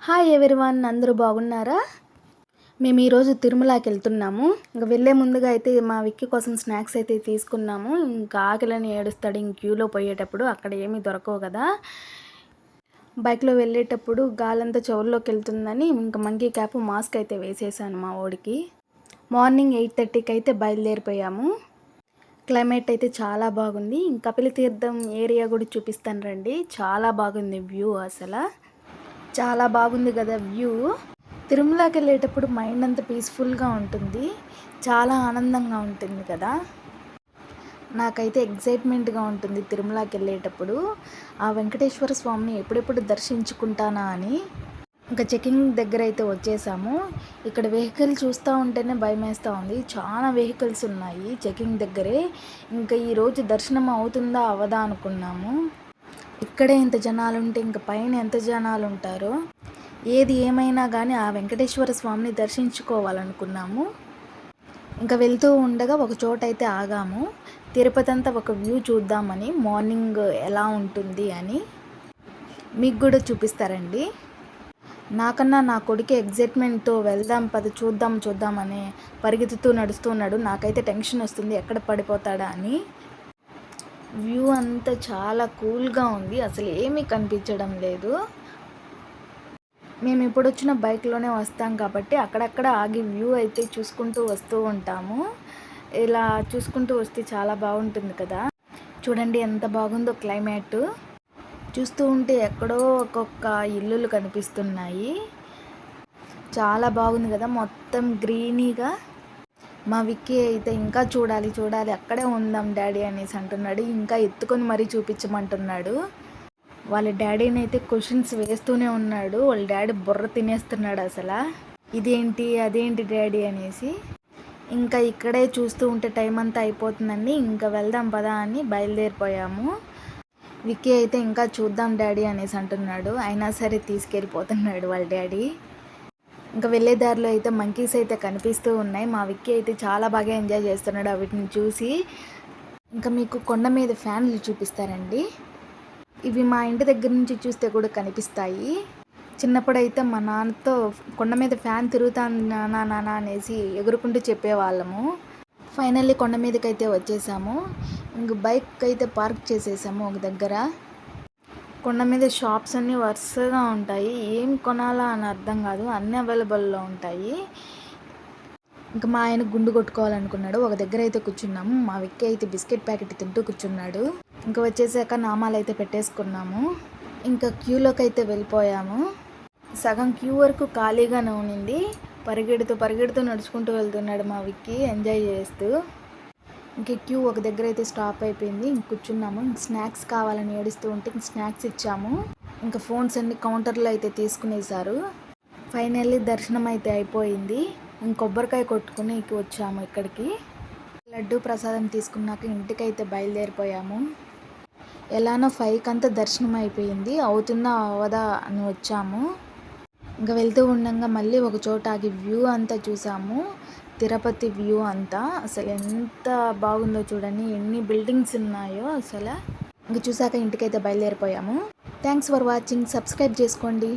Hi everyone, అందరూ బాగున్నారా? మేము ఈరోజు తిరుమలకి వెళ్తున్నాము. ఇంకా వెళ్ళే ముందుగా అయితే మా విక్కీ కోసం స్నాక్స్ అయితే తీసుకున్నాము. ఇంకా ఆకలిని ఏడుస్తాడు ఇంక క్యూలో పోయేటప్పుడు, అక్కడ ఏమీ దొరకవు కదా. బైక్లో వెళ్ళేటప్పుడు గాలంతా చెవుల్లోకి వెళ్తుందని ఇంకా మంకీ క్యాప్ మాస్క్ అయితే వేసేసాను మా ఓడికి. మార్నింగ్ 8:30కి అయితే బయలుదేరిపోయాము. క్లైమేట్ అయితే చాలా బాగుంది. ఇంకా కపిలతీర్థం ఏరియా కూడా చూపిస్తాను రండి. చాలా బాగుంది వ్యూ, అసలు చాలా బాగుంది కదా వ్యూ. తిరుమలకి వెళ్ళేటప్పుడు మైండ్ అంతా పీస్ఫుల్గా ఉంటుంది, చాలా ఆనందంగా ఉంటుంది కదా. నాకైతే ఎగ్జైట్మెంట్గా ఉంటుంది తిరుమలకి వెళ్ళేటప్పుడు. ఆ వెంకటేశ్వర స్వామిని ఎప్పుడెప్పుడు దర్శించుకుంటానా అని. ఇంకా చెకింగ్ దగ్గర అయితే వచ్చేసాము. ఇక్కడ వెహికల్ చూస్తూ ఉంటేనే భయం వేస్తూ ఉంది, చాలా వెహికల్స్ ఉన్నాయి చెకింగ్ దగ్గరే. ఇంకా ఈరోజు దర్శనం అవుతుందా అవదా అనుకున్నాము. ఇక్కడే ఇంత జనాలు ఉంటే ఇంకా పైన ఎంత జనాలు ఉంటారో. ఏది ఏమైనా కానీ ఆ వెంకటేశ్వర స్వామిని దర్శించుకోవాలనుకున్నాము. ఇంకా వెళ్తూ ఉండగా ఒక చోట అయితే ఆగాము. తిరుపతి అంతా ఒక వ్యూ చూద్దామని, మార్నింగ్ ఎలా ఉంటుంది అని. మీకు కూడా చూపిస్తారండి. నాకన్నా నా కొడుకు ఎగ్జైట్మెంట్తో వెళ్దాం పద చూద్దామని పరిగెత్తుతూ నడుస్తున్నాడు. నాకైతే టెన్షన్ వస్తుంది ఎక్కడ పడిపోతాడా అని. వ్యూ అంతా చాలా కూల్గా ఉంది, అసలు ఏమీ కనిపించడం లేదు. మేము ఇప్పుడు వచ్చిన బైక్లోనే వస్తాం కాబట్టి అక్కడక్కడ ఆగి వ్యూ అయితే చూసుకుంటూ వస్తూ ఉంటాము. ఇలా చూసుకుంటూ వస్తే చాలా బాగుంటుంది కదా. చూడండి ఎంత బాగుందో క్లైమేట్. చూస్తూ ఉంటే ఎక్కడో ఒక్కొక్క ఇల్లులు కనిపిస్తున్నాయి. చాలా బాగుంది కదా, మొత్తం గ్రీనీగా. మా విక్కీ అయితే ఇంకా చూడాలి అక్కడే ఉందాం డాడీ అనేసి అంటున్నాడు. ఇంకా ఎత్తుకొని మరీ చూపించమంటున్నాడు. వాళ్ళ డాడీని అయితే క్వశ్చన్స్ వేస్తూనే ఉన్నాడు. వాళ్ళ డాడీ బుర్ర తినేస్తున్నాడు అసలు. ఇదేంటి అదేంటి డాడీ అనేసి. ఇంకా ఇక్కడే చూస్తూ ఉంటే టైం అంతా అయిపోతుందండి, ఇంకా వెళ్దాం పదా అని బయలుదేరిపోయాము. విక్కీ అయితే ఇంకా చూద్దాం డాడీ అనేసి అంటున్నాడు, అయినా సరే తీసుకెళ్ళిపోతున్నాడు వాళ్ళ డాడీ. ఇంకా వెళ్ళే దారిలో అయితే మంకీస్ అయితే కనిపిస్తూ ఉన్నాయి. మా విక్కీ అయితే చాలా బాగా ఎంజాయ్ చేస్తున్నాడు వీటిని చూసి. ఇంకా మీకు కొండ మీద ఫ్యాన్లు చూపిస్తారండి. ఇవి మా ఇంటి దగ్గర నుంచి చూస్తే కూడా కనిపిస్తాయి. చిన్నప్పుడైతే మా నాన్నతో కొండ మీద ఫ్యాన్ తిరుగుతాను నాన్న అనేసి ఎగురుకుంటూ చెప్పేవాళ్ళము. ఫైనల్లీ కొండ మీదకి అయితే వచ్చేసాము. ఇంక బైక్ అయితే పార్క్ చేసేసాము ఒక దగ్గర. కొండ మీద షాప్స్ అన్నీ వరుసగా ఉంటాయి, ఏం కొనాలా అని అర్థం కాదు, అన్నీ అవైలబుల్లో ఉంటాయి. ఇంకా మా ఆయన గుండు కొట్టుకోవాలనుకున్నాడు. ఒక దగ్గర అయితే కూర్చున్నాము. మా విక్కీ అయితే బిస్కెట్ ప్యాకెట్ తింటూ కూర్చున్నాడు. ఇంకా వచ్చేసాక నామాలు అయితే పెట్టేసుకున్నాము. ఇంకా క్యూలోకి అయితే వెళ్ళిపోయాము. సగం క్యూ వరకు ఖాళీగానే ఉన్నింది. పరిగెడుతూ నడుచుకుంటూ వెళ్తున్నాడు మా విక్కీ ఎంజాయ్ చేస్తూ. ఇంక క్యూ ఒక దగ్గర అయితే స్టాప్ అయిపోయింది. ఇంక కూర్చున్నాము. ఇంక స్నాక్స్ కావాలని ఏడుస్తూ ఉంటే ఇంక స్నాక్స్ ఇచ్చాము. ఇంకా ఫోన్స్ అన్ని కౌంటర్లో అయితే తీసుకునేసారు. ఫైనల్లీ దర్శనం అయితే అయిపోయింది. ఇంక కొబ్బరికాయ కొట్టుకుని వచ్చాము ఇక్కడికి. లడ్డు ప్రసాదం తీసుకున్నాక ఇంటికైతే బయలుదేరిపోయాము. ఎలానో 5కి అంతా దర్శనం అయిపోయింది. అవుతుందా అవదా అని వచ్చాము. ఇంకా వెళ్తూ ఉండగా మళ్ళీ ఒక చోట ఆగి వ్యూ అంతా చూసాము. తిరుపతి వ్యూ అంతా అసలు ఎంత బాగుందో చూడండి, ఎన్ని బిల్డింగ్స్ ఉన్నాయో అసలు. ఇంక చూసాక ఇంటికైతే బయలుదేరిపోయాము. Thanks for watching. సబ్స్క్రైబ్ చేసుకోండి.